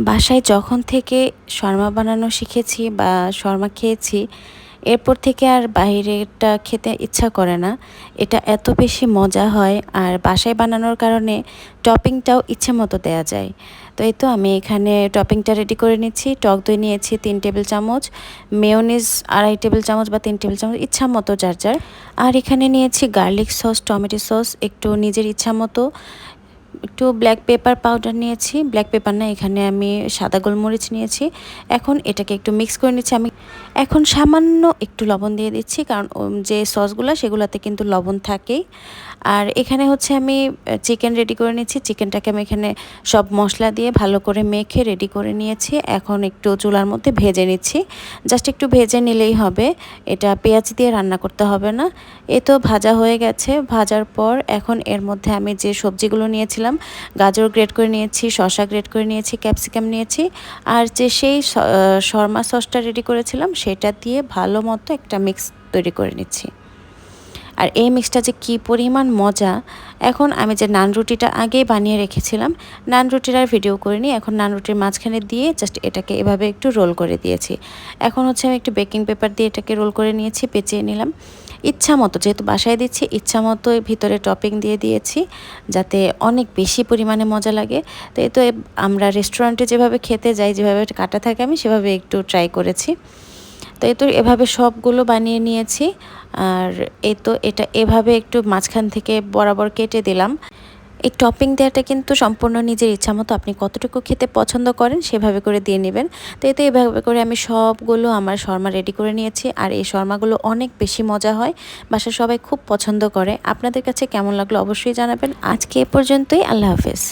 বাসায় যখন থেকে শর্মা বানানো শিখেছি বা শর্মা খেয়েছি, এরপর থেকে আর বাইরেরটা খেতে ইচ্ছা করে না। এটা এত বেশি মজা হয়, আর বাসায় বানানোর কারণে টপিংটাও ইচ্ছে মতো দেওয়া যায়। তো এই তো আমি এখানে টপিংটা রেডি করে নিচ্ছি। টক দই নিয়েছি 3 টেবিল চামচ, মেয়োনিজ 2.5 টেবিল চামচ বা 3 টেবিল চামচ, ইচ্ছা মতো যার যার। আর এখানে নিয়েছি গার্লিক সস, টমেটো সস একটু নিজের ইচ্ছা মতো, একটু ব্ল্যাক পেপার পাউডার নিয়েছি, ব্ল্যাক পেপার না, এখানে আমি সাদা গোলমরিচ নিয়েছি। এখন এটাকে একটু মিক্স করে নিচ্ছি। আমি এখন সামান্য একটু লবণ দিয়ে দিচ্ছি, কারণ যে সসগুলো সেগুলোতে কিন্তু লবণ থাকেই। আর এখানে হচ্ছে আমি চিকেন রেডি করে নিচ্ছি। চিকেনটাকে আমি এখানে সব মশলা দিয়ে ভালো করে মেখে রেডি করে নিয়েছি। এখন একটু চুলার মধ্যে ভেজে নিচ্ছি, জাস্ট একটু ভেজে নিলেই হবে, এটা পেঁয়াজ দিয়ে রান্না করতে হবে না। এ তো ভাজা হয়ে গেছে। ভাজার পর এখন এর মধ্যে আমি যে সবজিগুলো নিয়েছিলাম, গাজর গ্রেট করে নিয়েছি, শসা গ্রেট করে নিয়েছি, ক্যাপসিকাম নিয়েছি, আর যে সেই শর্মা সসটা রেডি করেছিলাম সেটা দিয়ে ভালো মতো একটা মিক্স তৈরি করে নিচ্ছি। আর এই মিক্সটা যে কী পরিমাণ মজা! এখন আমি যে নান রুটিটা আগেই বানিয়ে রেখেছিলাম, নান রুটির আর ভিডিও করিনি, এখন নান রুটির মাঝখানে দিয়ে জাস্ট এটাকে এভাবে একটু রোল করে দিয়েছি। এখন হচ্ছে আমি একটু বেকিং পেপার দিয়ে এটাকে রোল করে নিয়েছি, পেঁচিয়ে নিলাম। ইচ্ছা মতো, যেহেতু বাসায় দিচ্ছি, ইচ্ছা মতো ভিতরে টপিং দিয়ে দিয়েছি যাতে অনেক বেশি পরিমাণে মজা লাগে। তো এই তো আমরা রেস্টুরেন্টে যেভাবে খেতে যাই, যেভাবে কাটা থাকে, আমি সেভাবে একটু ট্রাই করেছি। তো এই তো এভাবে সবগুলো বানিয়ে নিয়েছি। আর এই তো এটা এভাবে একটু মাঝখান থেকে বরাবর কেটে দিলাম। এই টপিং দেওয়াটা কিন্তু সম্পূর্ণ নিজের ইচ্ছা মতো, আপনি কতটুকু খেতে পছন্দ করেন সেভাবে করে দিয়ে নেবেন। তো এতে এভাবে করে আমি সবগুলো আমার শর্মা রেডি করে নিয়েছি। আর এই শর্মাগুলো অনেক বেশি মজা হয়, বাসার সবাই খুব পছন্দ করে। আপনাদের কাছে কেমন লাগলো অবশ্যই জানাবেন। আজকে এ পর্যন্তই, আল্লাহ হাফেজ।